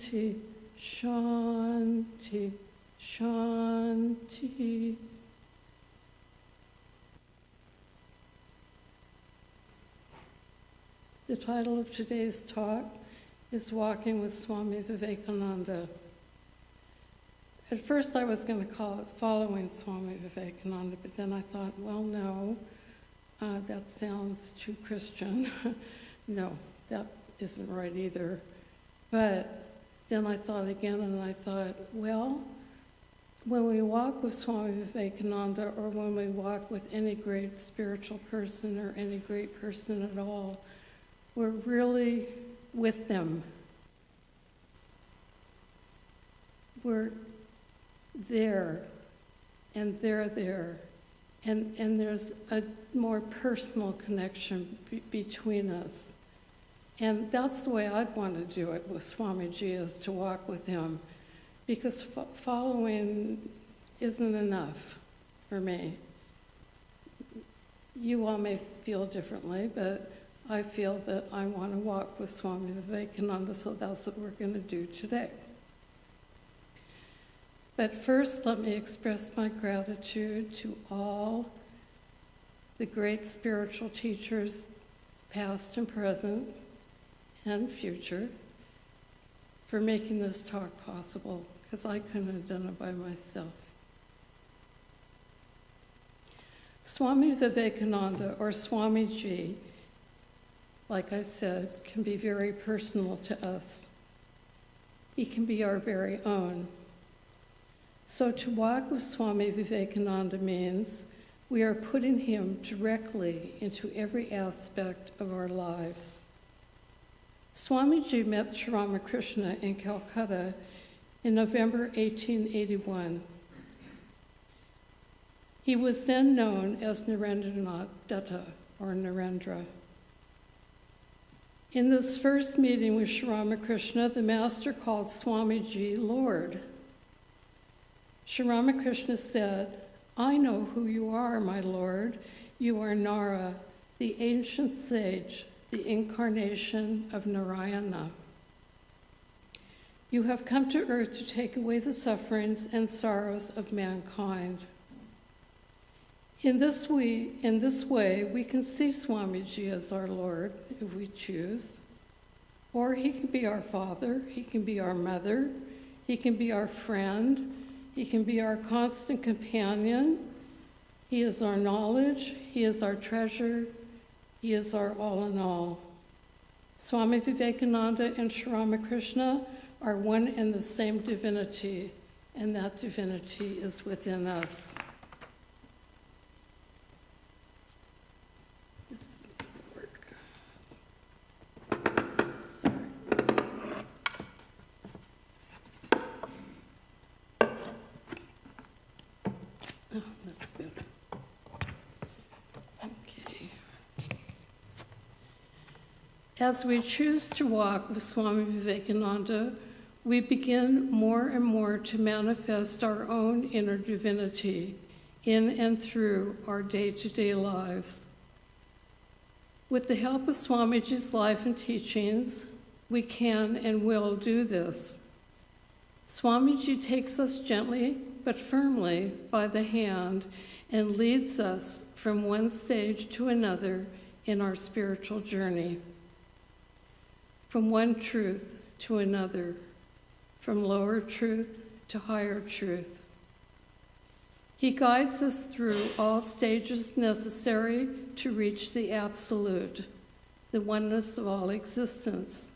Shanti, Shanti, Shanti. The title of today's talk is Walking with Swami Vivekananda. At first I was going to call it Following Swami Vivekananda, but then I thought, well, no, that sounds too Christian. No, that isn't right either. But then I thought again, and I thought, well, when we walk with Swami Vivekananda, or when we walk with any great spiritual person or any great person at all, we're really with them. We're there, and they're there. And there's a more personal connection between us. And that's the way I'd want to do it with Swamiji, is to walk with him. Because following isn't enough for me. You all may feel differently, but I feel that I want to walk with Swami Vivekananda, so that's what we're going to do today. But first, let me express my gratitude to all the great spiritual teachers, past and present and future, for making this talk possible, because I couldn't have done it by myself. Swami Vivekananda, or Swamiji, like I said, can be very personal to us. He can be our very own. So to walk with Swami Vivekananda means we are putting him directly into every aspect of our lives. Swamiji met Sri Ramakrishna in Calcutta in November 1881. He was then known as Narendranath Dutta, or Narendra. In this first meeting with Sri Ramakrishna, the master called Swamiji Lord. Sri Ramakrishna said, "I know who you are, my Lord. You are Nara, the ancient sage, the incarnation of Narayana. You have come to earth to take away the sufferings and sorrows of mankind." In this way, we can see Swamiji as our Lord, if we choose. Or he can be our father, he can be our mother, he can be our friend, he can be our constant companion. He is our knowledge, he is our treasure, he is our all in all. Swami Vivekananda and Sri Ramakrishna are one and the same divinity, and that divinity is within us. This is going to work. Sorry. Oh, that's good. Okay. As we choose to walk with Swami Vivekananda, we begin more and more to manifest our own inner divinity in and through our day-to-day lives. With the help of Swamiji's life and teachings, we can and will do this. Swamiji takes us gently but firmly by the hand and leads us from one stage to another in our spiritual journey. From one truth to another, from lower truth to higher truth. He guides us through all stages necessary to reach the absolute, the oneness of all existence,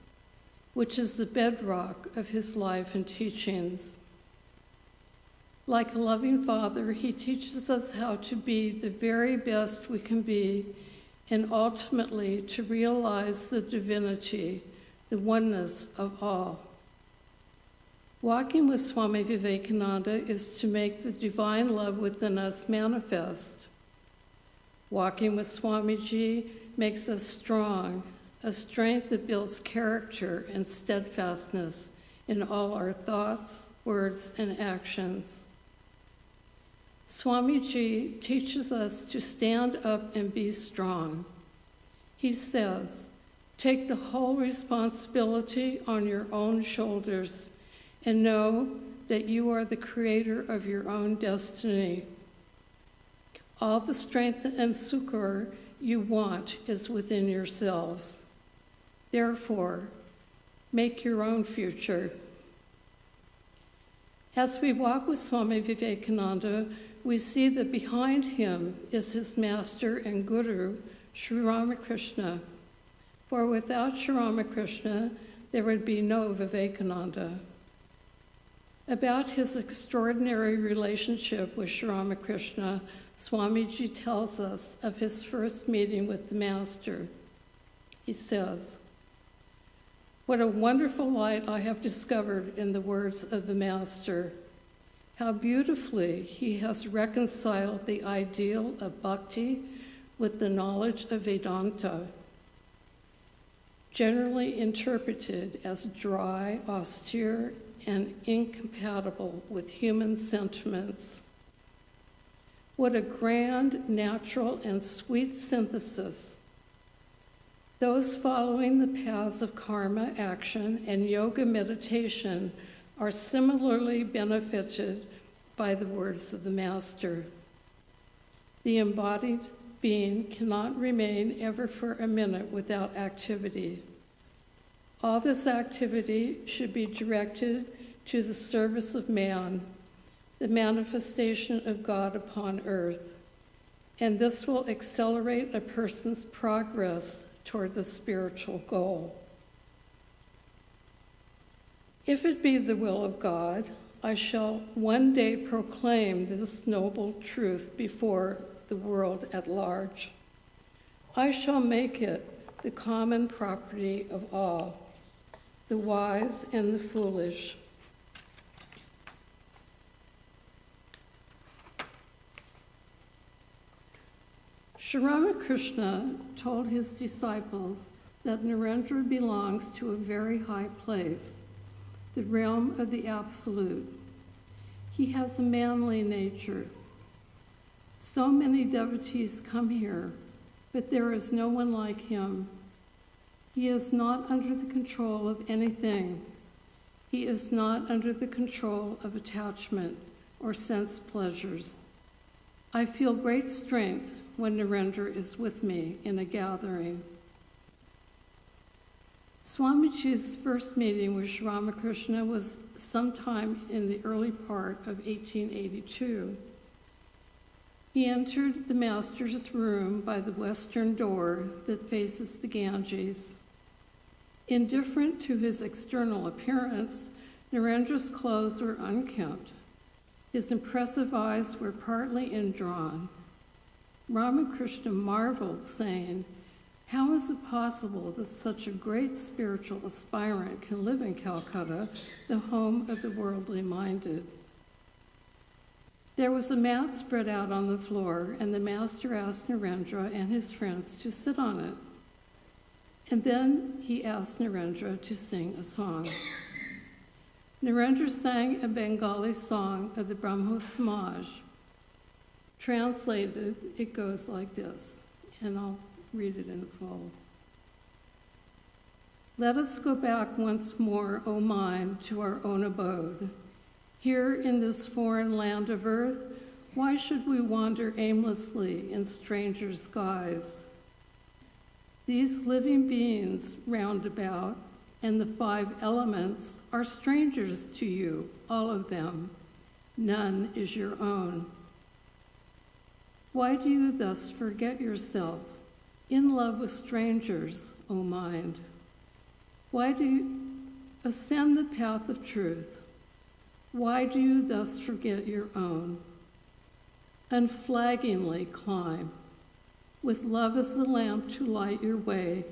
which is the bedrock of his life and teachings. Like a loving father, he teaches us how to be the very best we can be, and ultimately to realize the divinity, the oneness of all. Walking with Swami Vivekananda is to make the divine love within us manifest. Walking with Swamiji makes us strong, a strength that builds character and steadfastness in all our thoughts, words, and actions. Swamiji teaches us to stand up and be strong. He says, Take the whole responsibility on your own shoulders and know that you are the creator of your own destiny. All the strength and succor you want is within yourselves. Therefore, make your own future. As we walk with Swami Vivekananda, we see that behind him is his master and guru, Sri Ramakrishna. For without Sri Ramakrishna, there would be no Vivekananda. About his extraordinary relationship with Sri Ramakrishna, Swamiji tells us of his first meeting with the Master. He says, "What a wonderful light I have discovered in the words of the Master. How beautifully he has reconciled the ideal of bhakti with the knowledge of Vedanta, generally interpreted as dry, austere, and incompatible with human sentiments. What a grand, natural, and sweet synthesis. Those following the paths of karma, action, and yoga meditation are similarly benefited by the words of the Master. The embodied being cannot remain ever for a minute without activity. All this activity should be directed to the service of man, the manifestation of God upon earth, and this will accelerate a person's progress toward the spiritual goal. If it be the will of God, I shall one day proclaim this noble truth before the world at large. I shall make it the common property of all, the wise and the foolish." Sri Ramakrishna told his disciples that Narendra belongs to a very high place, the realm of the Absolute. He has a manly nature. So many devotees come here, but there is no one like him. He is not under the control of anything. He is not under the control of attachment or sense pleasures. I feel great strength when Narendra is with me in a gathering. Swamiji's first meeting with Sri Ramakrishna was sometime in the early part of 1882. He entered the Master's room by the western door that faces the Ganges. Indifferent to his external appearance, Narendra's clothes were unkempt. His impressive eyes were partly indrawn. Ramakrishna marveled, saying, "How is it possible that such a great spiritual aspirant can live in Calcutta, the home of the worldly minded?" There was a mat spread out on the floor, and the Master asked Narendra and his friends to sit on it. And then he asked Narendra to sing a song. Narendra sang a Bengali song of the Brahmo Samaj. Translated, it goes like this, and I'll read it in full. "Let us go back once more, O mind, to our own abode. Here in this foreign land of earth, why should we wander aimlessly in strangers' guise? These living beings round about and the 5 elements are strangers to you, all of them. None is your own. Why do you thus forget yourself, in love with strangers, O mind? Why do you ascend the path of truth? Why do you thus forget your own? Unflaggingly climb, with love as the lamp to light your way.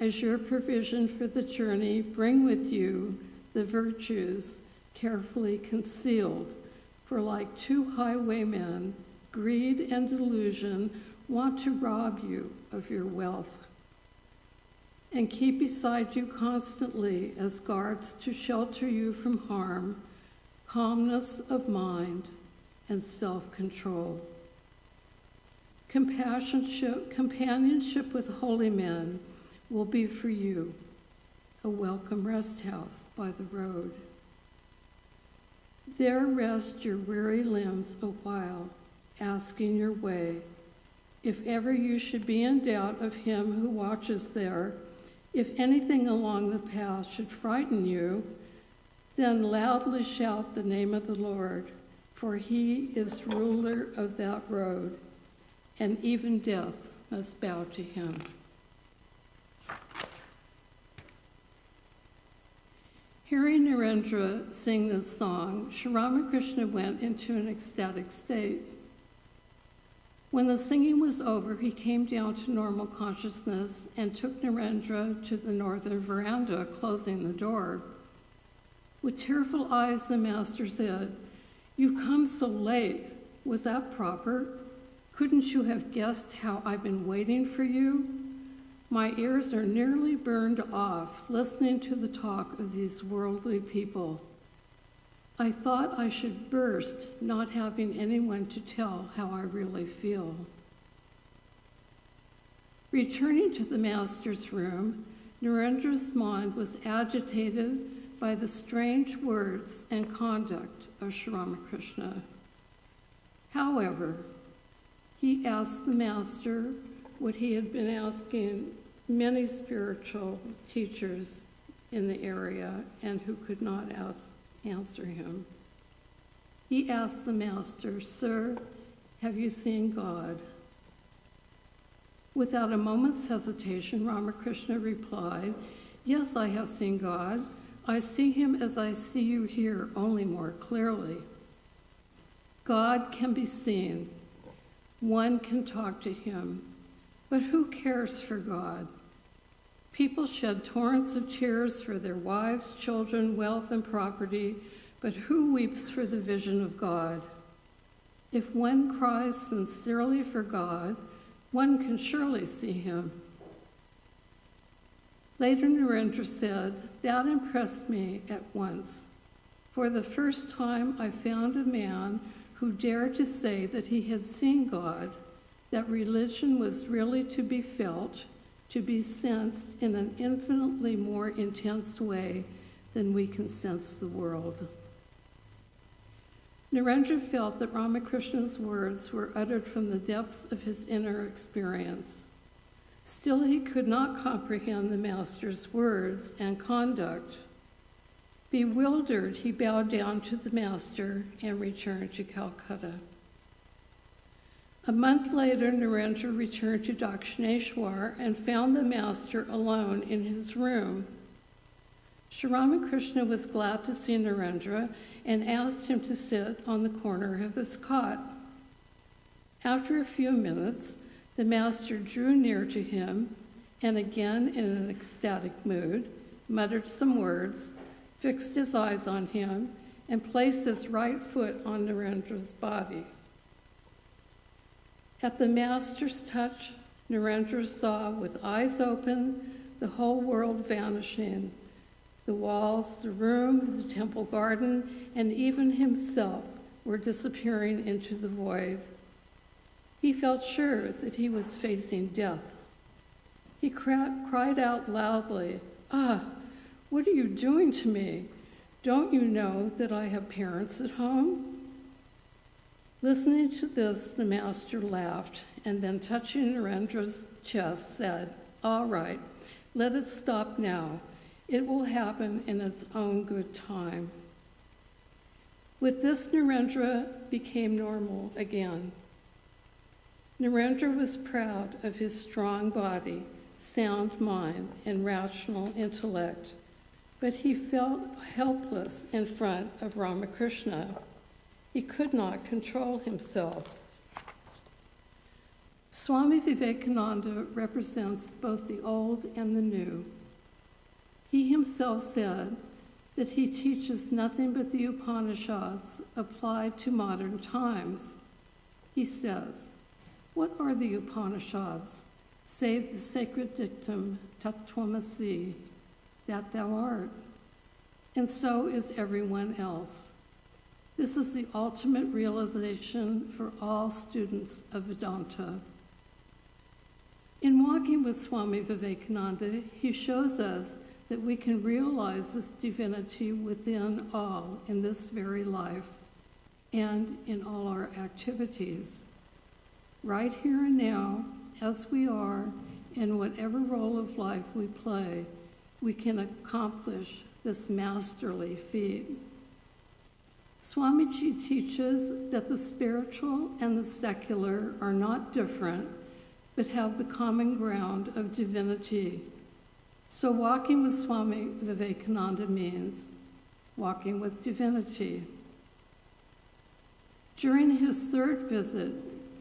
As your provision for the journey, bring with you the virtues carefully concealed, for like 2 highwaymen, greed and delusion want to rob you of your wealth. And keep beside you constantly as guards to shelter you from harm, calmness of mind, and self-control. Companionship with holy men will be for you a welcome rest house by the road. There rest your weary limbs a while, asking your way. If ever you should be in doubt of him who watches there, if anything along the path should frighten you, then loudly shout the name of the Lord, for he is ruler of that road, and even death must bow to him. Hearing Narendra sing this song, Sri Ramakrishna went into an ecstatic state. When the singing was over, he came down to normal consciousness and took Narendra to the northern veranda, closing the door. With tearful eyes, the master said, "You've come so late. Was that proper? Couldn't you have guessed how I've been waiting for you? My ears are nearly burned off listening to the talk of these worldly people. I thought I should burst, not having anyone to tell how I really feel." Returning to the master's room, Narendra's mind was agitated by the strange words and conduct of Sri Ramakrishna. However, he asked the master what he had been asking many spiritual teachers in the area and who could not answer him. He asked the master, "Sir, have you seen God?" Without a moment's hesitation, Ramakrishna replied, "Yes, I have seen God. I see him as I see you here, only more clearly. God can be seen. One can talk to him. But who cares for God? People shed torrents of tears for their wives, children, wealth, and property, but who weeps for the vision of God? If one cries sincerely for God, one can surely see him." Later, Narendra said, "That impressed me at once. For the first time, I found a man who dared to say that he had seen God, that religion was really to be felt, to be sensed in an infinitely more intense way than we can sense the world." Narendra felt that Ramakrishna's words were uttered from the depths of his inner experience. Still, he could not comprehend the master's words and conduct. Bewildered, he bowed down to the master and returned to Calcutta. A month later, Narendra returned to Dakshineshwar and found the master alone in his room. Sri Ramakrishna was glad to see Narendra and asked him to sit on the corner of his cot. After a few minutes, the master drew near to him and, again in an ecstatic mood, muttered some words, fixed his eyes on him, and placed his right foot on Narendra's body. At the master's touch, Narendra saw, with eyes open, the whole world vanishing. The walls, the room, the temple garden, and even himself were disappearing into the void. He felt sure that he was facing death. He cried out loudly, "Ah, what are you doing to me? Don't you know that I have parents at home?" Listening to this, the master laughed, and then touching Narendra's chest, said, "All right, let it stop now. It will happen in its own good time." With this, Narendra became normal again. Narendra was proud of his strong body, sound mind, and rational intellect, but he felt helpless in front of Ramakrishna. He could not control himself. Swami Vivekananda represents both the old and the new. He himself said that he teaches nothing but the Upanishads applied to modern times. He says, "What are the Upanishads, save the sacred dictum, Tat Tvamasi, that thou art? And so is everyone else. This is the ultimate realization for all students of Vedanta." In walking with Swami Vivekananda, he shows us that we can realize this divinity within all in this very life and in all our activities. Right here and now, as we are, in whatever role of life we play, we can accomplish this masterly feat. Swamiji teaches that the spiritual and the secular are not different, but have the common ground of divinity. So walking with Swami Vivekananda means walking with divinity. During his third visit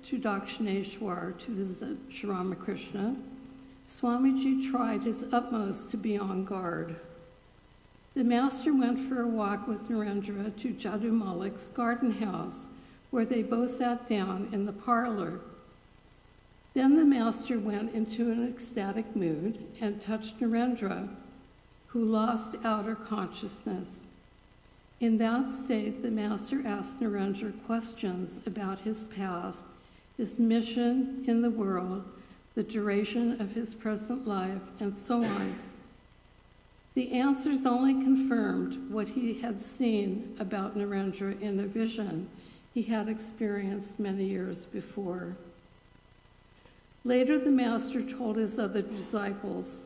to Dakshineshwar to visit Sri Ramakrishna, Swamiji tried his utmost to be on guard. The master went for a walk with Narendra to Jadu Malik's garden house, where they both sat down in the parlor. Then the master went into an ecstatic mood and touched Narendra, who lost outer consciousness. In that state, the master asked Narendra questions about his past, his mission in the world, the duration of his present life, and so on. The answers only confirmed what he had seen about Narendra in a vision he had experienced many years before. Later, the master told his other disciples,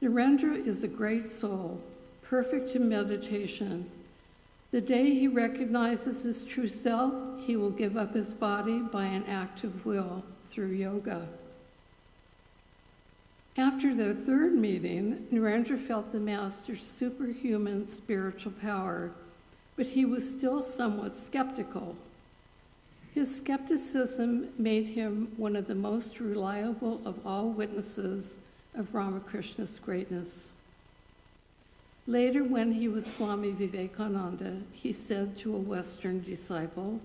Narendra is a great soul, perfect in meditation. The day he recognizes his true self, he will give up his body by an act of will through yoga. After their third meeting, Narendra felt the master's superhuman spiritual power, but he was still somewhat skeptical. His skepticism made him one of the most reliable of all witnesses of Ramakrishna's greatness. Later, when he was Swami Vivekananda, he said to a Western disciple,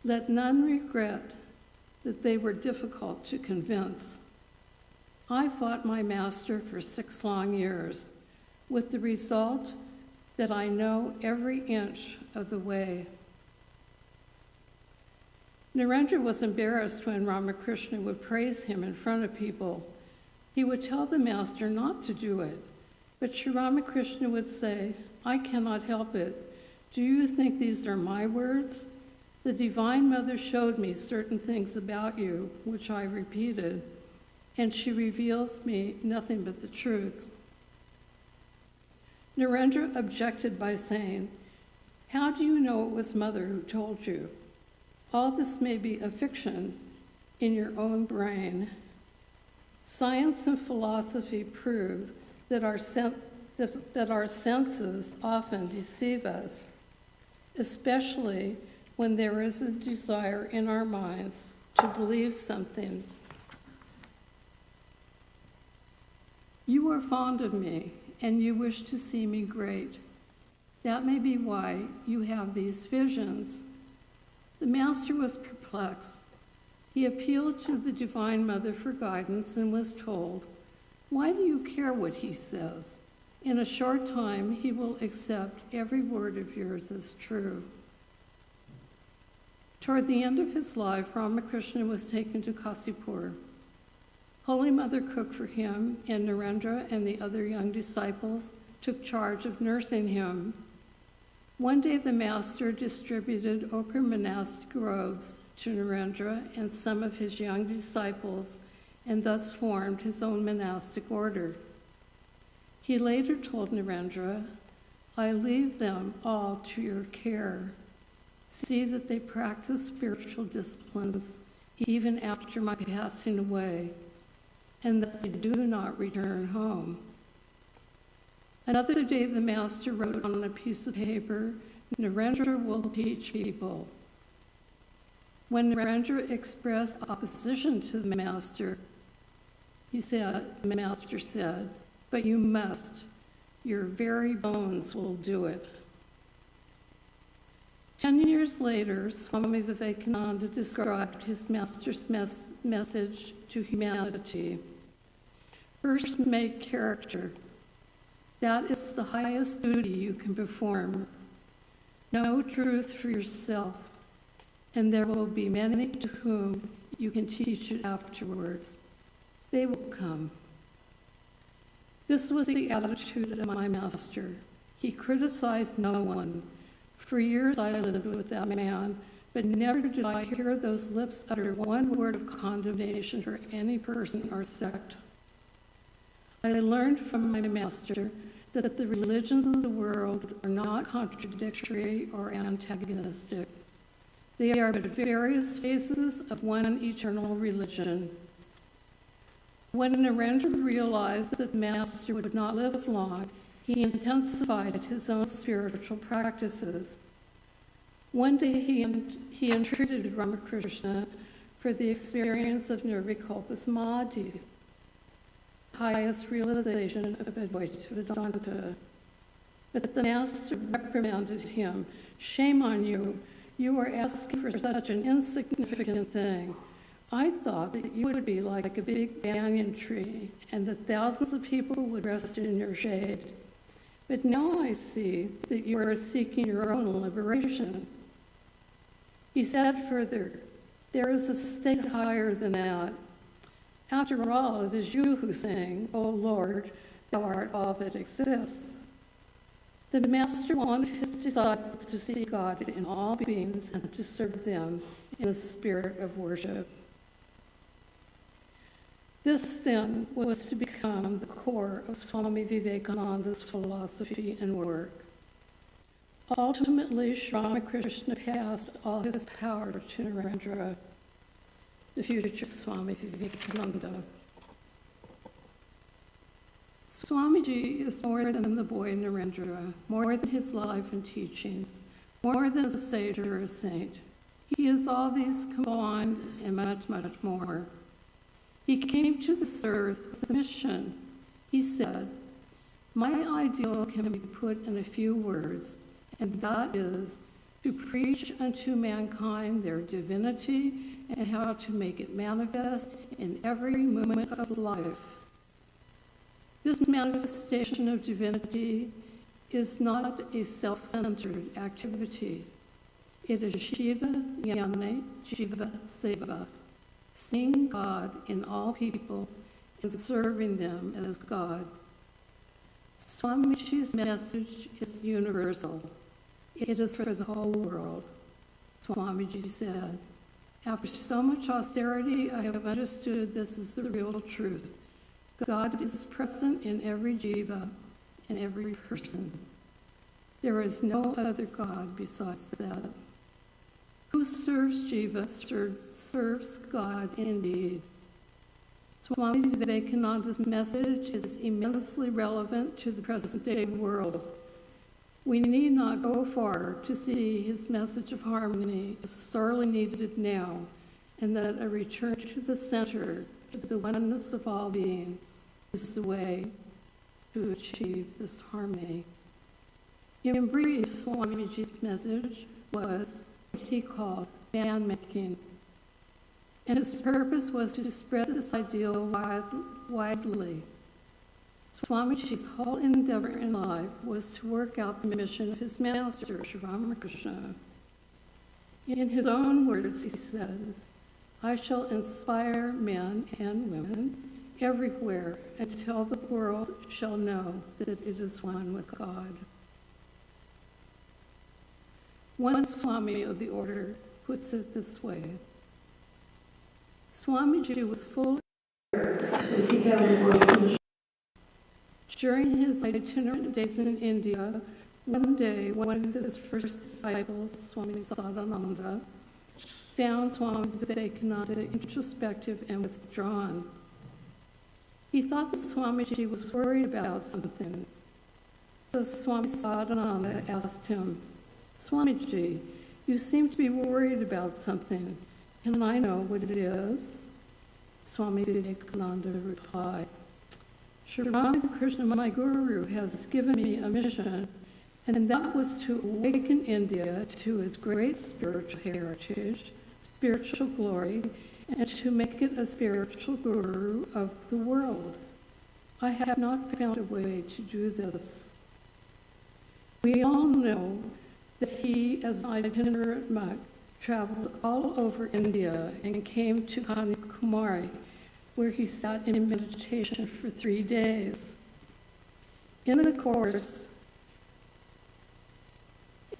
"Let none regret that they were difficult to convince. I fought my master for 6 long years, with the result that I know every inch of the way." Narendra was embarrassed when Ramakrishna would praise him in front of people. He would tell the master not to do it, but Sri Ramakrishna would say, "I cannot help it. Do you think these are my words? The Divine Mother showed me certain things about you, which I repeated, and she reveals me nothing but the truth." Narendra objected by saying, "How do you know it was Mother who told you? All this may be a fiction in your own brain. Science and philosophy prove that our senses often deceive us, especially when there is a desire in our minds to believe something. You are fond of me, and you wish to see me great. That may be why you have these visions." The master was perplexed. He appealed to the Divine Mother for guidance and was told, "Why do you care what he says? In a short time, he will accept every word of yours as true." Toward the end of his life, Ramakrishna was taken to Kasipur. Holy Mother cooked for him, and Narendra and the other young disciples took charge of nursing him. One day, the master distributed ochre monastic robes to Narendra and some of his young disciples, and thus formed his own monastic order. He later told Narendra, "I leave them all to your care. See that they practice spiritual disciplines even after my passing away, and that they do not return home." Another day, the master wrote on a piece of paper, "Narendra will teach people." When Narendra expressed opposition to the master, the master said, "But you must. Your very bones will do it." 10 years later, Swami Vivekananda described his master's message to humanity. First, make character. That is the highest duty you can perform. Know truth for yourself, and there will be many to whom you can teach it afterwards. they will come. This was the attitude of my master. He criticized no one. For years I lived with that man, but never did I hear those lips utter one word of condemnation for any person or sect. I learned from my master that the religions of the world are not contradictory or antagonistic. They are but various phases of one eternal religion. When Narendra realized that the master would not live long, he intensified his own spiritual practices. One day he entreated Ramakrishna for the experience of Nirvikalpa Samadhi, the highest realization of Advaita Vedanta. But the master reprimanded him, "Shame on you, you are asking for such an insignificant thing. I thought that you would be like a big banyan tree and that thousands of people would rest in your shade. But now I see that you are seeking your own liberation." He said further, "There is a state higher than that. After all, it is you who sing, 'O Lord, thou art all that exists.'" The master wanted his disciples to see God in all beings and to serve them in a spirit of worship. This, then, was to become the core of Swami Vivekananda's philosophy and work. Ultimately, Sri Ramakrishna passed all his power to Narendra, the future Swami Vivekananda. Swamiji is more than the boy Narendra, more than his life and teachings, more than a sage or a saint. He is all these combined and much, much more. He came to this earth with a mission. He said, "My ideal can be put in a few words, and that is to preach unto mankind their divinity and how to make it manifest in every moment of life." This manifestation of divinity is not a self-centered activity. It is Shiva Jnana Jiva Seva, seeing God in all people and serving them as God. Swamiji's message is universal. It is for the whole world. Swamiji said, "After so much austerity, I have understood this is the real truth. God is present in every jiva and every person. There is no other God besides that. Who serves jiva serves God indeed." Swami Vivekananda's message is immensely relevant to the present-day world. We need not go far to see his message of harmony is sorely needed now, and that a return to the center, to the oneness of all being, is the way to achieve this harmony. In brief, Swamiji's message was what he called man-making, and his purpose was to spread this ideal widely. Swamiji's whole endeavor in life was to work out the mission of his master, Sri Ramakrishna. In his own words, he said, "I shall inspire men and women everywhere until the world shall know that it is one with God." One Swami of the order puts it this way: Swamiji was full that he had a world mission. During his itinerant days in India, one day one of his first disciples, Swami Sadananda, found Swami Vivekananda introspective and withdrawn. He thought that Swamiji was worried about something. So Swami Sadananda asked him, "Swamiji, you seem to be worried about something. Can I know what it is?" Swami Vivekananda replied, "Sri Ramakrishna, my guru, has given me a mission, and that was to awaken India to its great spiritual heritage, spiritual glory, and to make it a spiritual guru of the world. I have not found a way to do this." We all know that he, as an itinerant monk, traveled all over India and came to Kanyakumari, where he sat in meditation for 3 days. In the course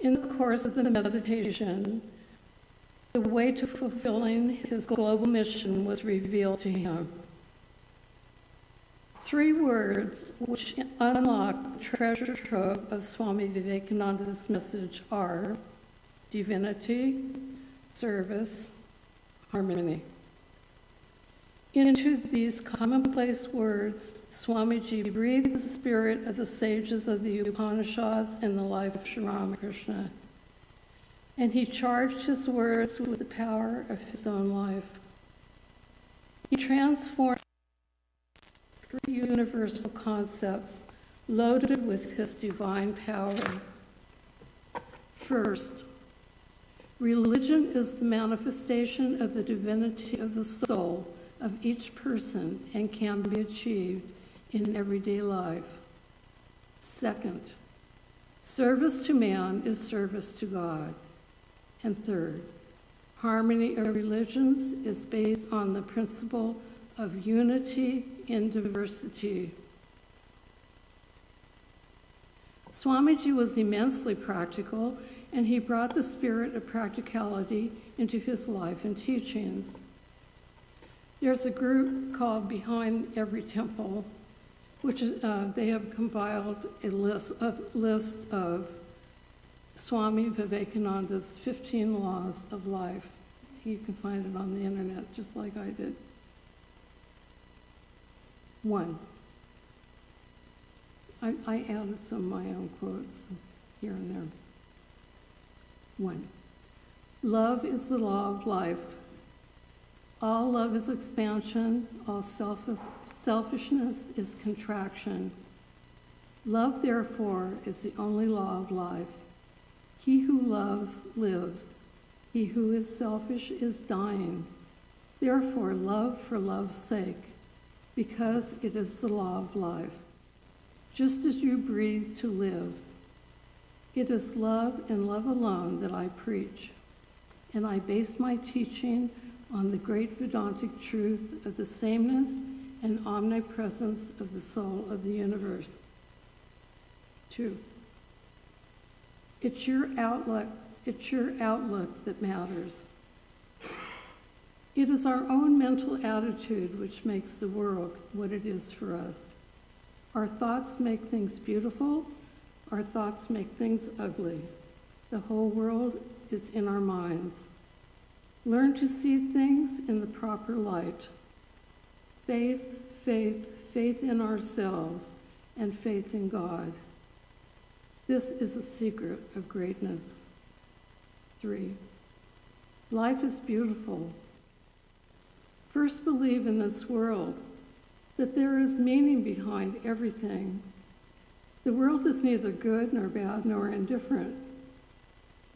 of the meditation, the way to fulfilling his global mission was revealed to him. 3 words which unlock the treasure trove of Swami Vivekananda's message are divinity, service, harmony. Into these commonplace words, Swamiji breathed the spirit of the sages of the Upanishads and the life of Sri Ramakrishna, and he charged his words with the power of his own life. He transformed 3 universal concepts loaded with his divine power. First, religion is the manifestation of the divinity of the soul of each person and can be achieved in everyday life. Second, service to man is service to God. And third, harmony of religions is based on the principle of unity in diversity. Swamiji was immensely practical, and he brought the spirit of practicality into his life and teachings. There's a group called Behind Every Temple, which they have compiled a list of Swami Vivekananda's 15 laws of life. You can find it on the internet, just like I did. 1. I added some of my own quotes here and there. 1. Love is the law of life. All love is expansion, all selfishness is contraction. Love, therefore, is the only law of life. He who loves lives. He who is selfish is dying. Therefore, love for love's sake, because it is the law of life. Just as you breathe to live. It is love and love alone that I preach, and I base my teaching on the great Vedantic truth of the sameness and omnipresence of the soul of the universe. 2. It's your outlook that matters. It is our own mental attitude which makes the world what it is for us. Our thoughts make things beautiful, our thoughts make things ugly. The whole world is in our minds. Learn to see things in the proper light. Faith, faith, faith in ourselves, and faith in God. This is the secret of greatness. 3. Life is beautiful. First, believe in this world, that there is meaning behind everything. The world is neither good nor bad nor indifferent.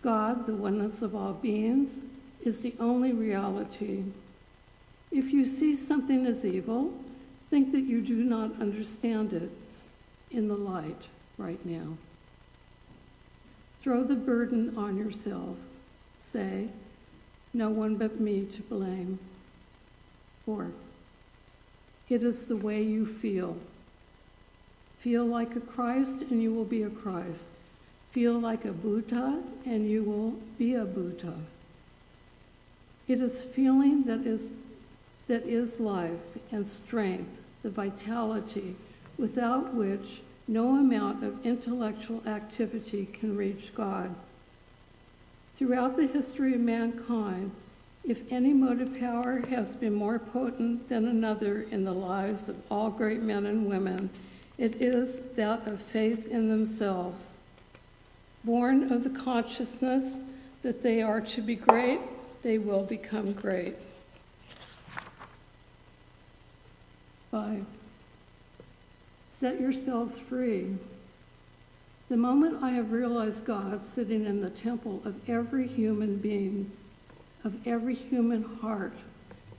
God, the oneness of all beings, is the only reality. If you see something as evil, think that you do not understand it in the light right now. Throw the burden on yourselves. Say, no one but me to blame. 4. It is the way you feel. Feel like a Christ and you will be a Christ. Feel like a Buddha and you will be a Buddha. It is feeling that is life and strength, the vitality, without which no amount of intellectual activity can reach God. Throughout the history of mankind, if any motive power has been more potent than another in the lives of all great men and women, it is that of faith in themselves. Born of the consciousness that they are to be great, they will become great. 5. Set yourselves free. The moment I have realized God sitting in the temple of every human being, of every human heart,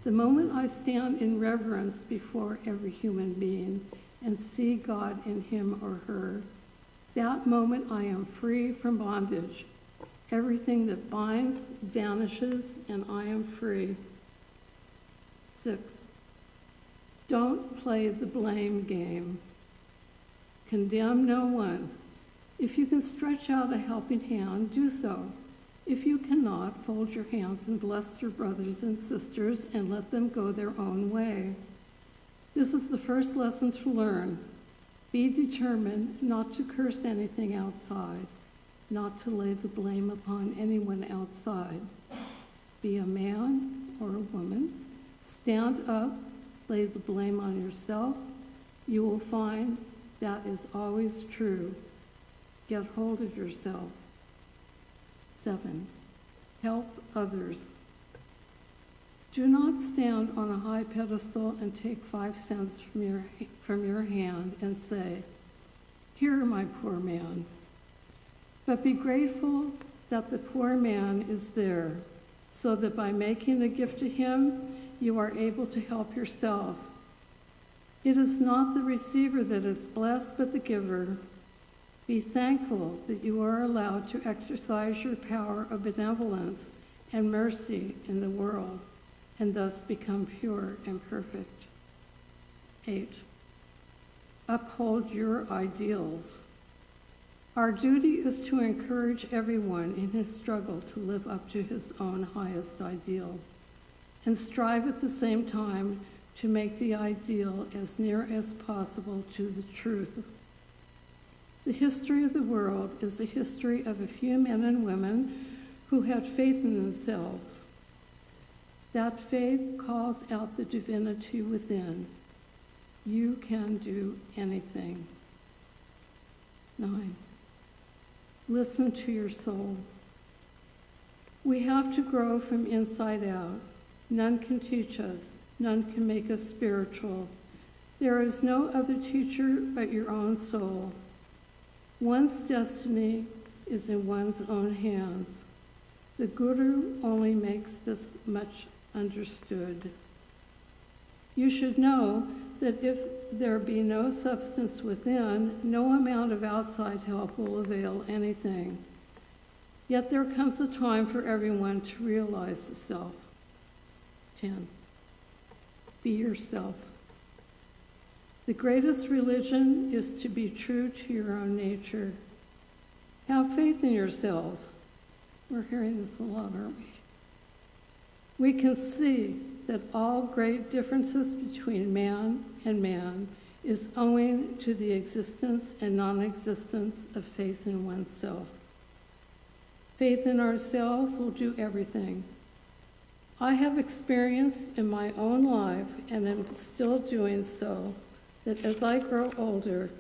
the moment I stand in reverence before every human being and see God in him or her, that moment I am free from bondage. Everything that binds vanishes and I am free. 6. Don't play the blame game. Condemn no one. If you can stretch out a helping hand, do so. If you cannot, fold your hands and bless your brothers and sisters and let them go their own way. This is the first lesson to learn. Be determined not to curse anything outside, not to lay the blame upon anyone outside. Be a man or a woman. Stand up, lay the blame on yourself. You will find that is always true. Get hold of yourself. 7, help others. Do not stand on a high pedestal and take 5 cents from your hand and say, "Here, my poor man." But be grateful that the poor man is there, so that by making a gift to him, you are able to help yourself. It is not the receiver that is blessed, but the giver. Be thankful that you are allowed to exercise your power of benevolence and mercy in the world, and thus become pure and perfect. 8, uphold your ideals. Our duty is to encourage everyone in his struggle to live up to his own highest ideal, and strive at the same time to make the ideal as near as possible to the truth. The history of the world is the history of a few men and women who had faith in themselves. That faith calls out the divinity within. You can do anything. 9, listen to your soul. We have to grow from inside out. None can teach us. None can make us spiritual. There is no other teacher but your own soul. One's destiny is in one's own hands. The Guru only makes this much understood. You should know that if there be no substance within, no amount of outside help will avail anything. Yet there comes a time for everyone to realize the self. 10, be yourself. The greatest religion is to be true to your own nature. Have faith in yourselves. We're hearing this a lot, aren't we? We can see that all great differences between man and man is owing to the existence and non-existence of faith in oneself. Faith in ourselves will do everything. I have experienced in my own life, and am still doing so, that as I grow older,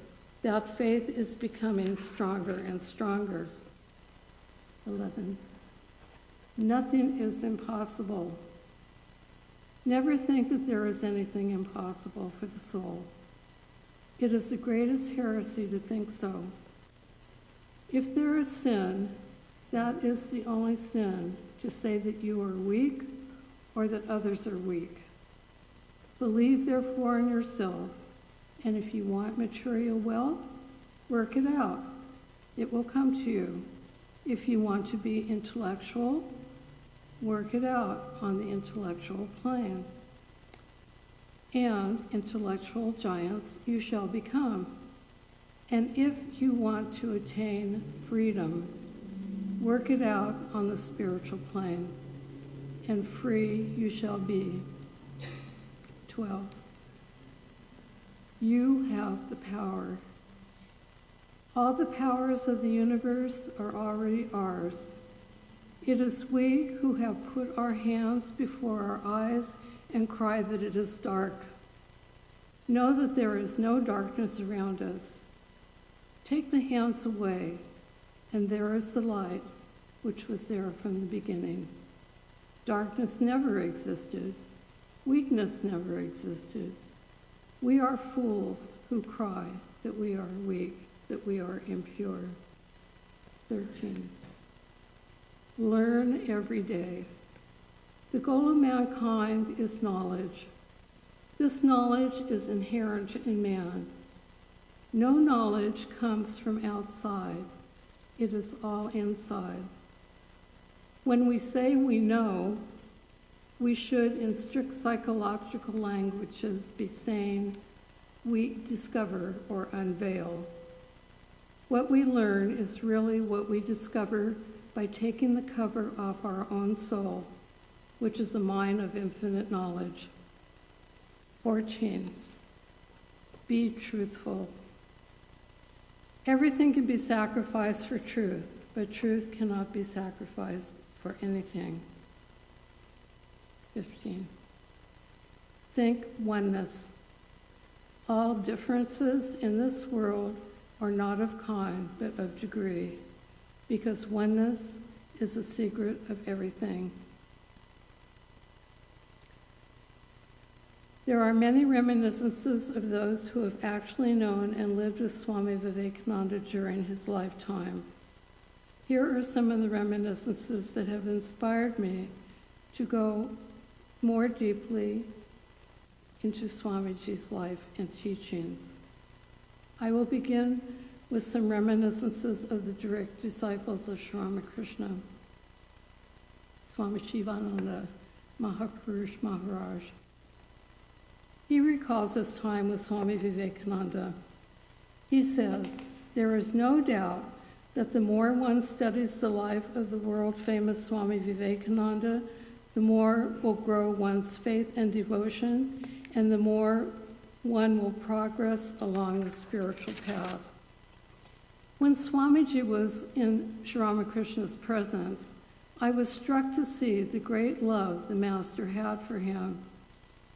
that faith is becoming stronger and stronger. 11, nothing is impossible. Never think that there is anything impossible for the soul. It is the greatest heresy to think so. If there is sin, that is the only sin, to say that you are weak or that others are weak. Believe therefore in yourselves, and if you want material wealth, work it out. It will come to you. If you want to be intellectual, work it out on the intellectual plane. And intellectual giants you shall become. And if you want to attain freedom, work it out on the spiritual plane, and free you shall be. 12, you have the power. All the powers of the universe are already ours. It is we who have put our hands before our eyes and cry that it is dark. Know that there is no darkness around us. Take the hands away, and there is the light, which was there from the beginning. Darkness never existed. Weakness never existed. We are fools who cry that we are weak, that we are impure. 13, learn every day. The goal of mankind is knowledge. This knowledge is inherent in man. No knowledge comes from outside. It is all inside. When we say we know, we should, in strict psychological languages, be saying we discover or unveil. What we learn is really what we discover by taking the cover off our own soul, which is the mine of infinite knowledge. 14, be truthful. Everything can be sacrificed for truth, but truth cannot be sacrificed for anything. 15, think oneness. All differences in this world are not of kind, but of degree, because oneness is the secret of everything. There are many reminiscences of those who have actually known and lived with Swami Vivekananda during his lifetime. Here are some of the reminiscences that have inspired me to go more deeply into Swamiji's life and teachings. I will begin with some reminiscences of the direct disciples of Sri Ramakrishna. Swami Shivananda Mahapurush Maharaj. He recalls his time with Swami Vivekananda. He says, "There is no doubt that the more one studies the life of the world-famous Swami Vivekananda, the more will grow one's faith and devotion, and the more one will progress along the spiritual path." When Swamiji was in Sri Ramakrishna's presence, I was struck to see the great love the Master had for him.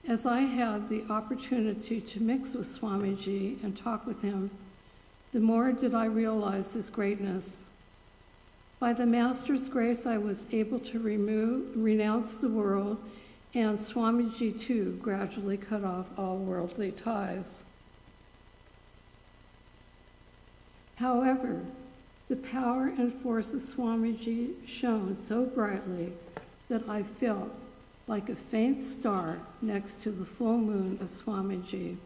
As I had the opportunity to mix with Swamiji and talk with him, the more did I realize his greatness. By the Master's grace, I was able to renounce the world, and Swamiji too gradually cut off all worldly ties. However, the power and force of Swamiji shone so brightly that I felt like a faint star next to the full moon of Swamiji.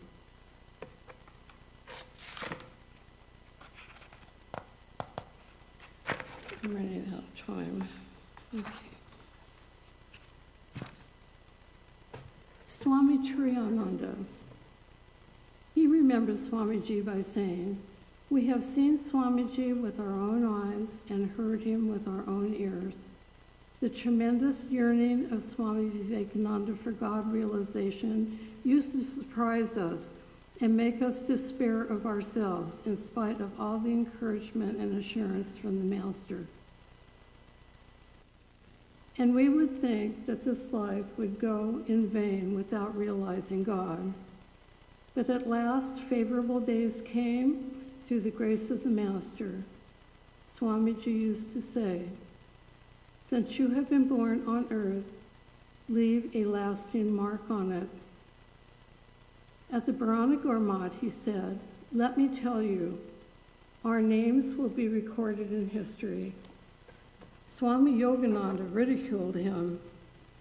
I'm running out of time. Okay. Swami Triyananda. He remembers Swamiji by saying, "We have seen Swamiji with our own eyes and heard him with our own ears. The tremendous yearning of Swami Vivekananda for God realization used to surprise us and make us despair of ourselves in spite of all the encouragement and assurance from the Master. And we would think that this life would go in vain without realizing God. But at last, favorable days came through the grace of the Master. Swamiji used to say, 'Since you have been born on earth, leave a lasting mark on it.' At the Bharana Gurmat, he said, 'Let me tell you, our names will be recorded in history.' Swami Yogananda ridiculed him,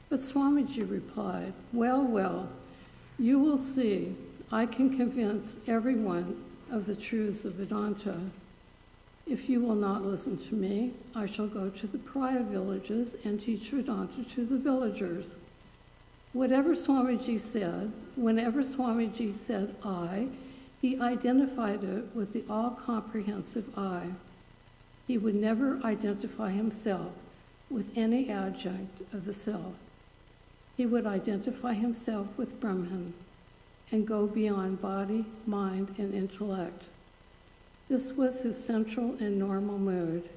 but Swamiji replied, 'Well, well, you will see. I can convince everyone of the truths of Vedanta. If you will not listen to me, I shall go to the pariah villages and teach Vedanta to the villagers.' Whatever Swamiji said, whenever Swamiji said I, he identified it with the all-comprehensive I. He would never identify himself with any adjunct of the self. He would identify himself with Brahman and go beyond body, mind, and intellect. This was his central and normal mood,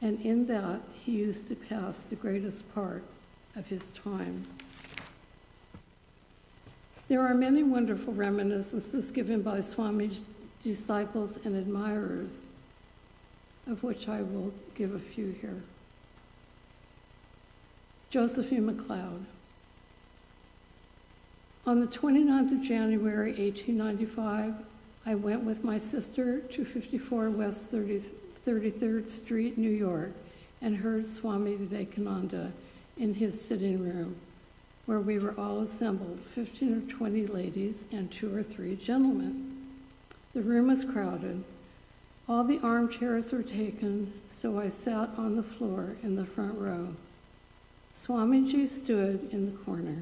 and in that he used to pass the greatest part of his time." There are many wonderful reminiscences given by Swami's disciples and admirers, of which I will give a few here. Josephine MacLeod. On the 29th of January, 1895, I went with my sister to 54 West 33rd Street, New York, and heard Swami Vivekananda in his sitting room, where we were all assembled, 15 or 20 ladies and 2 or 3 gentlemen. The room was crowded. All the armchairs were taken, so I sat on the floor in the front row. Swamiji stood in the corner.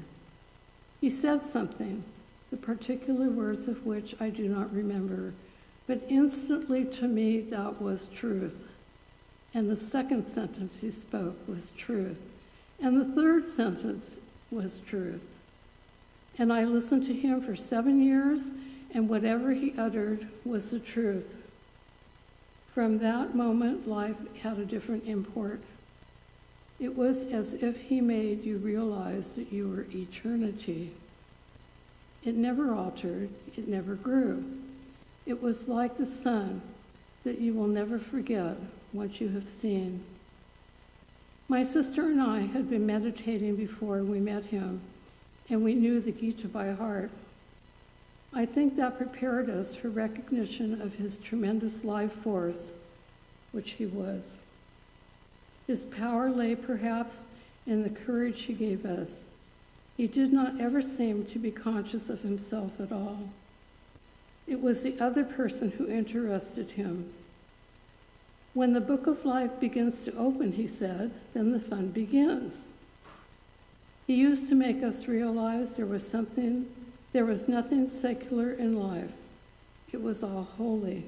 He said something, the particular words of which I do not remember, but instantly to me that was truth. And the second sentence he spoke was truth. And the third sentence was truth. And I listened to him for 7 years, and whatever he uttered was the truth. From that moment, life had a different import. It was as if he made you realize that you were eternity. It never altered, it never grew. It was like the sun that you will never forget once you have seen. My sister and I had been meditating before we met him, and we knew the Gita by heart. I think that prepared us for recognition of his tremendous life force, which he was. His power lay perhaps in the courage he gave us. He did not ever seem to be conscious of himself at all. It was the other person who interested him. When the book of life begins to open, he said, then the fun begins. He used to make us realize there was nothing secular in life. It was all holy.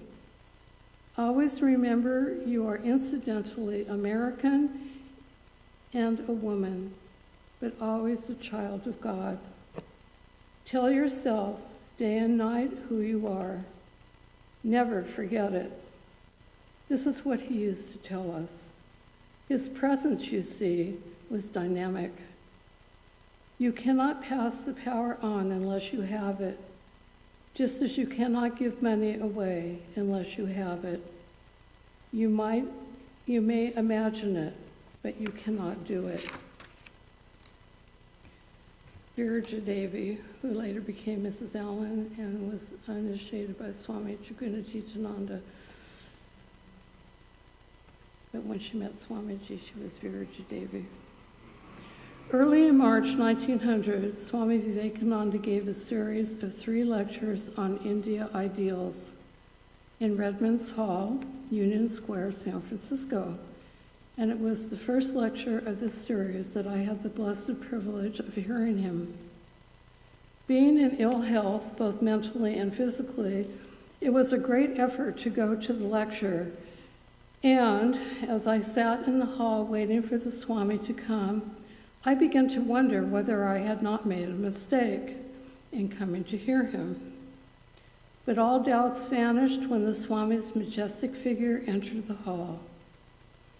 Always remember you are incidentally American and a woman, but always a child of God. Tell yourself day and night who you are. Never forget it. This is what he used to tell us. His presence, you see, was dynamic. You cannot pass the power on unless you have it, just as you cannot give money away unless you have it. You may imagine it, but you cannot do it. Viraja Devi, who later became Mrs. Allen and was initiated by Swami Vivekananda. But when she met Swamiji, she was Viraja Devi. Early in March 1900, Swami Vivekananda gave a series of 3 lectures on India ideals in Redmond's Hall, Union Square, San Francisco. And it was the first lecture of this series that I had the blessed privilege of hearing him. Being in ill health, both mentally and physically, it was a great effort to go to the lecture. And as I sat in the hall waiting for the Swami to come, I began to wonder whether I had not made a mistake in coming to hear him. But all doubts vanished when the Swami's majestic figure entered the hall.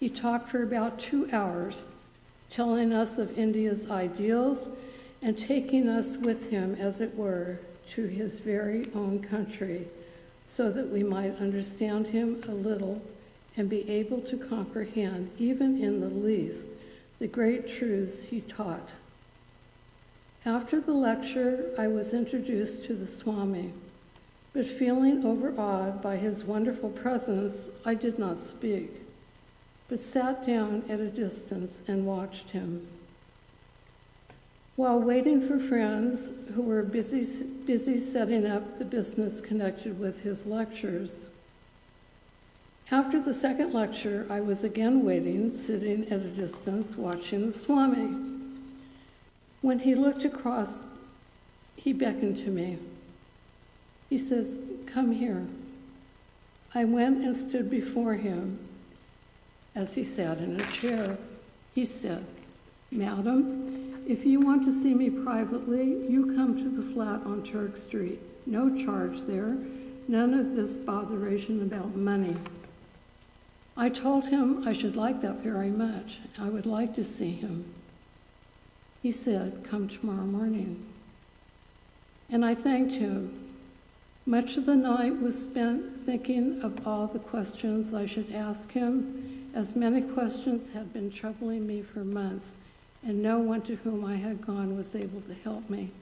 He talked for about 2 hours, telling us of India's ideals and taking us with him, as it were, to his very own country, so that we might understand him a little and be able to comprehend, even in the least, the great truths he taught. After the lecture, I was introduced to the Swami, but feeling overawed by his wonderful presence, I did not speak, but sat down at a distance and watched him. While waiting for friends who were busy setting up the business connected with his lectures. After the second lecture, I was again waiting, sitting at a distance, watching the Swami. When he looked across, he beckoned to me. He says, "Come here." I went and stood before him. As he sat in a chair, he said, "Madam, if you want to see me privately, you come to the flat on Turk Street. No charge there, none of this botheration about money." I told him I should like that very much. I would like to see him. He said, "Come tomorrow morning." And I thanked him. Much of the night was spent thinking of all the questions I should ask him, as many questions had been troubling me for months, and no one to whom I had gone was able to help me.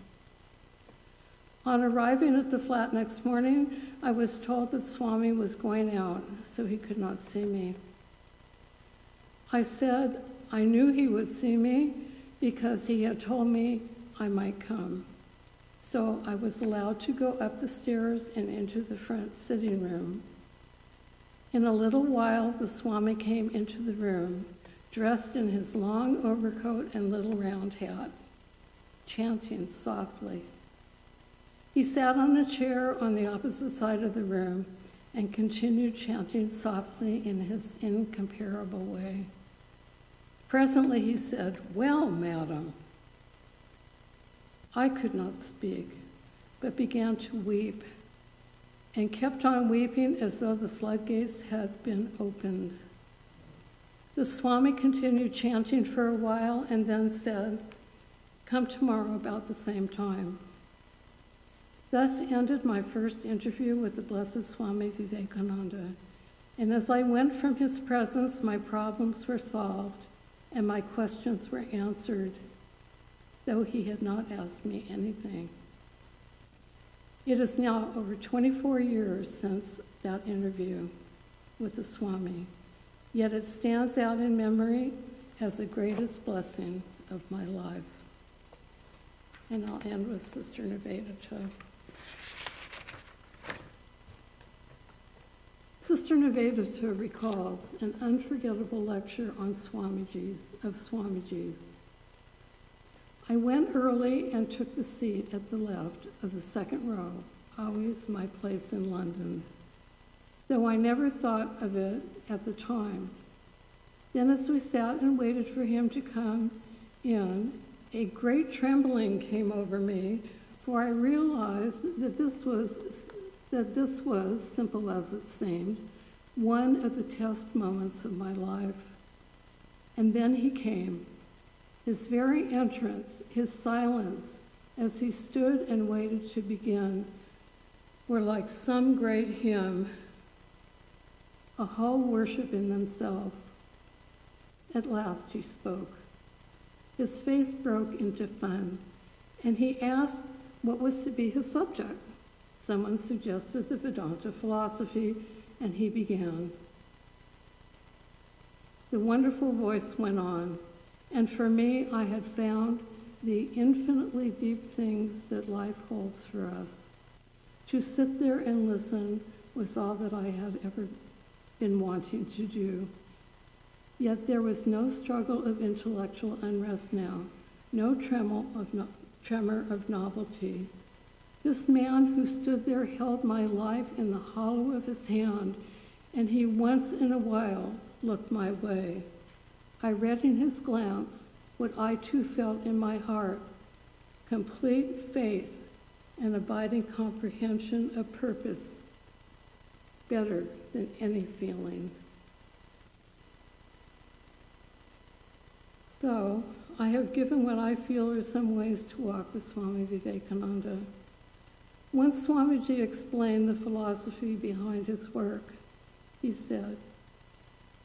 On arriving at the flat next morning, I was told that Swami was going out, so he could not see me. I said I knew he would see me because he had told me I might come. So I was allowed to go up the stairs and into the front sitting room. In a little while, the Swami came into the room, dressed in his long overcoat and little round hat, chanting softly. He sat on a chair on the opposite side of the room and continued chanting softly in his incomparable way. Presently he said, "Well, madam." I could not speak, but began to weep, and kept on weeping as though the floodgates had been opened. The Swami continued chanting for a while and then said, "Come tomorrow about the same time." Thus ended my first interview with the Blessed Swami Vivekananda, and as I went from his presence, my problems were solved and my questions were answered, though he had not asked me anything. It is now over 24 years since that interview with the Swami, yet it stands out in memory as the greatest blessing of my life. And I'll end with Sister Nivedita. Sister Nivedita recalls an unforgettable lecture on Swamiji's. I went early and took the seat at the left of the second row, always my place in London, though I never thought of it at the time. Then as we sat and waited for him to come in, a great trembling came over me, for I realized that this was, simple as it seemed, one of the test moments of my life. And then he came. His very entrance, his silence, as he stood and waited to begin, were like some great hymn, a whole worship in themselves. At last he spoke. His face broke into fun, and he asked what was to be his subject. Someone suggested the Vedanta philosophy, and he began. The wonderful voice went on, and for me, I had found the infinitely deep things that life holds for us. To sit there and listen was all that I had ever been wanting to do. Yet there was no struggle of intellectual unrest now, no tremor of novelty. This man who stood there held my life in the hollow of his hand, and he once in a while looked my way. I read in his glance what I too felt in my heart, complete faith and abiding comprehension of purpose, better than any feeling. So, I have given what I feel are some ways to walk with Swami Vivekananda. Once Swamiji explained the philosophy behind his work, he said,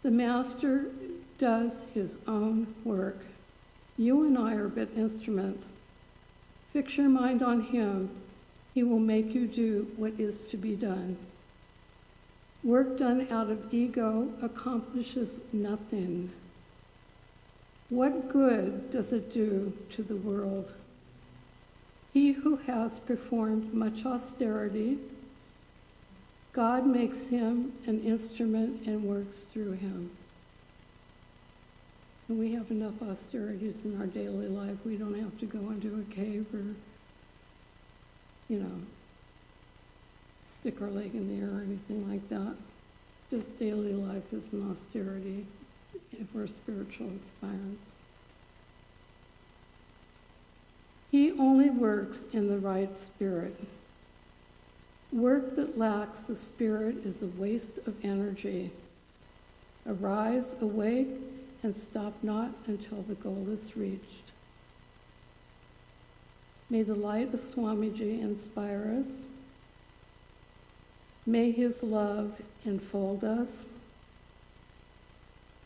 "The Master does his own work. You and I are but instruments. Fix your mind on him. He will make you do what is to be done. Work done out of ego accomplishes nothing. What good does it do to the world? He who has performed much austerity, God makes him an instrument and works through him." And we have enough austerities in our daily life. We don't have to go into a cave or, stick our leg in the air or anything like that. Just daily life is an austerity if we're spiritual aspirants. He only works in the right spirit. Work that lacks the spirit is a waste of energy. Arise, awake, and stop not until the goal is reached. May the light of Swamiji inspire us. May his love enfold us.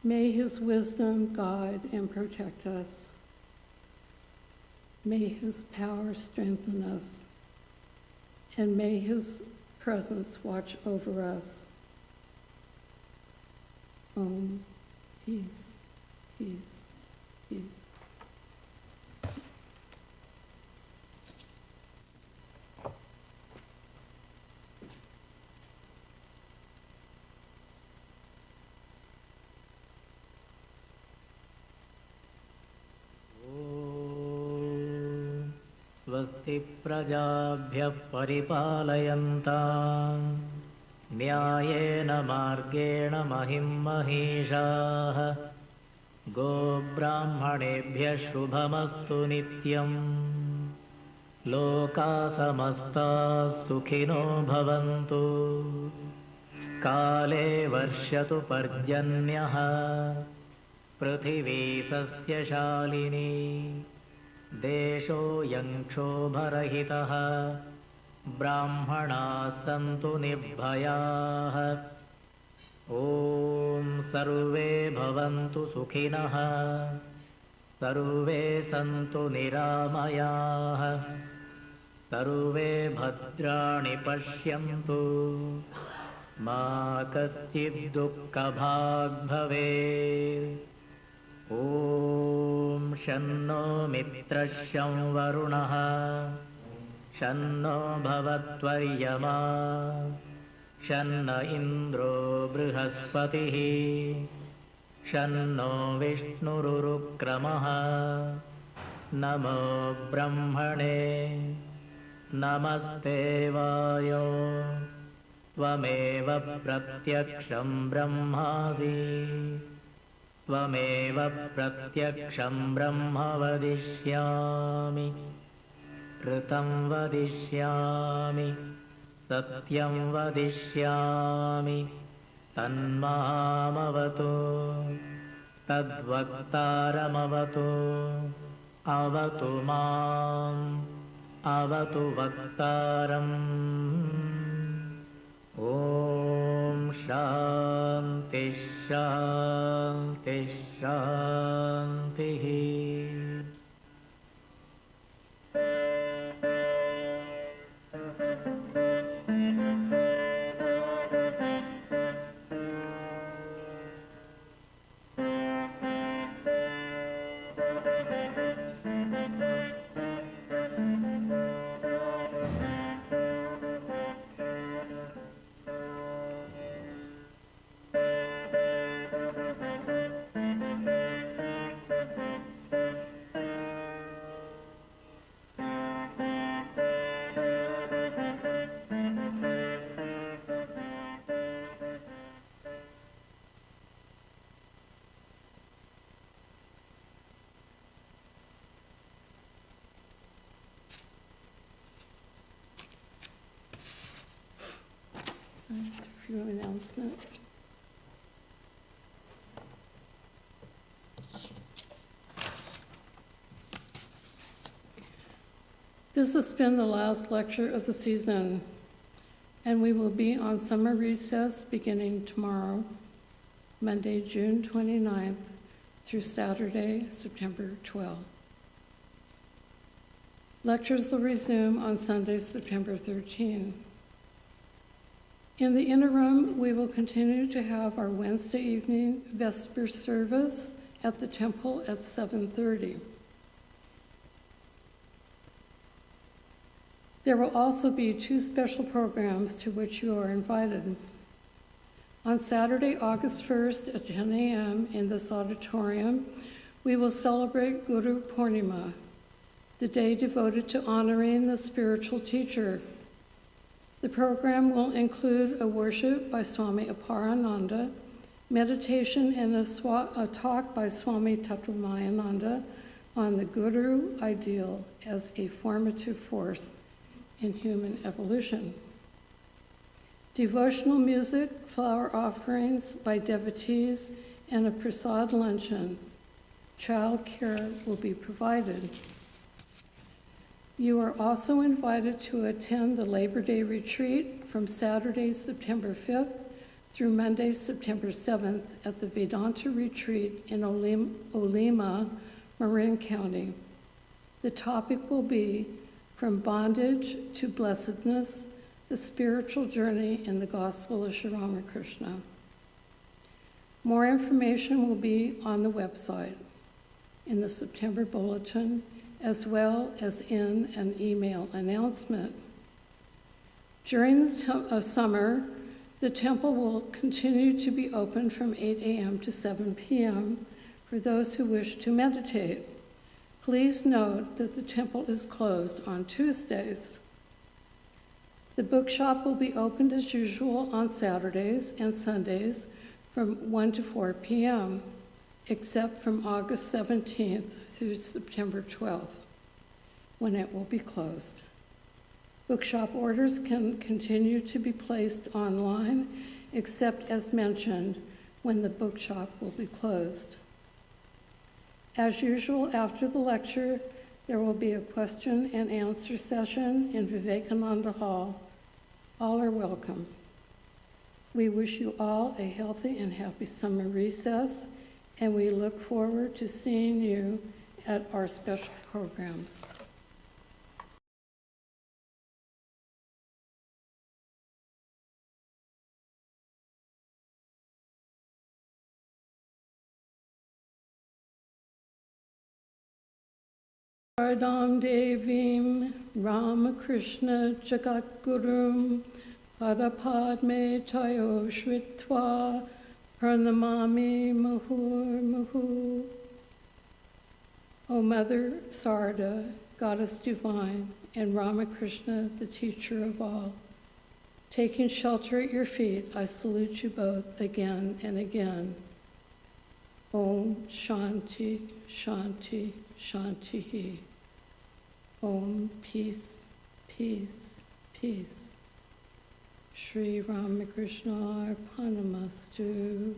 May his wisdom guide and protect us. May his power strengthen us. And may his presence watch over us. Om, peace, peace, peace. स्वस्ति प्रजाभ्यः परिपालयन्ताम् न्यायेन मार्गेण महिं महिषाः गोब्राह्मणेभ्यः शुभमस्तु नित्यम् लोकाः समस्ताः सुखिनो भवन्तु काले वर्षतु पर्जन्यः पृथिवी सस्यशालिनी देशोऽयं क्षोभरहितः ब्राह्मणाः सन्तु निर्भयाः ॐ सर्वे भवन्तु सुखिनः सर्वे सन्तु निरामयाः सर्वे भद्राणि पश्यन्तु मा कश्चित् दुःखभाग् भवेत् ॐ शन्नो मित्रः शं वरुणः शन्नो भवत्वर्यमा शन्न इन्द्रो बृहस्पतिः शन्नो विष्णुरुक्रमः नमो ब्रह्मणे नमस्ते वायो त्वमेव प्रत्यक्षं ब्रह्मासि त्वमेव प्रत्यक्षं ब्रह्म वदिष्यामि ऋतं वदिष्यामि सत्यं वदिष्यामि तन्मामवतु तद्वक्तारमवतु अवतु माम् अवतु वक्तारम् ॐ शान्ति शान्ति शान्तिः A few announcements. This has been the last lecture of the season, and we will be on summer recess beginning tomorrow, Monday, June 29th, through Saturday, September 12th. Lectures will resume on Sunday, September 13th. In the interim, we will continue to have our Wednesday evening Vesper service at the temple at 7:30. There will also be 2 special programs to which you are invited. On Saturday, August 1st at 10 a.m. in this auditorium, we will celebrate Guru Purnima, the day devoted to honoring the spiritual teacher. The program will include a worship by Swami Aparananda, meditation, and a talk by Swami Tattvayananda on the Guru ideal as a formative force in human evolution. Devotional music, flower offerings by devotees, and a prasad luncheon. Child care will be provided. You are also invited to attend the Labor Day retreat from Saturday, September 5th through Monday, September 7th at the Vedanta retreat in Olima, Marin County. The topic will be From Bondage to Blessedness, the Spiritual Journey in the Gospel of Sri Ramakrishna. More information will be on the website, in the September bulletin, as well as in an email announcement. During the summer, the temple will continue to be open from 8 a.m. to 7 p.m. for those who wish to meditate. Please note that the temple is closed on Tuesdays. The bookshop will be opened as usual on Saturdays and Sundays from 1 to 4 p.m., except from August 17th through September 12th, when it will be closed. Bookshop orders can continue to be placed online, except as mentioned, when the bookshop will be closed. As usual, after the lecture, there will be a question and answer session in Vivekananda Hall. All are welcome. We wish you all a healthy and happy summer recess, and we look forward to seeing you at our special programs. Paradam Devim Ramakrishna Jagatgurum Padapadme Tayo Shritva Pranamami Muhur Muhu. O Mother Sarda, Goddess Divine, and Ramakrishna, the teacher of all, taking shelter at your feet, I salute you both again and again. Om Shanti, Shanti, Shanti. Om Peace, Peace, Peace. Shri Ramakrishna Arpanamastu.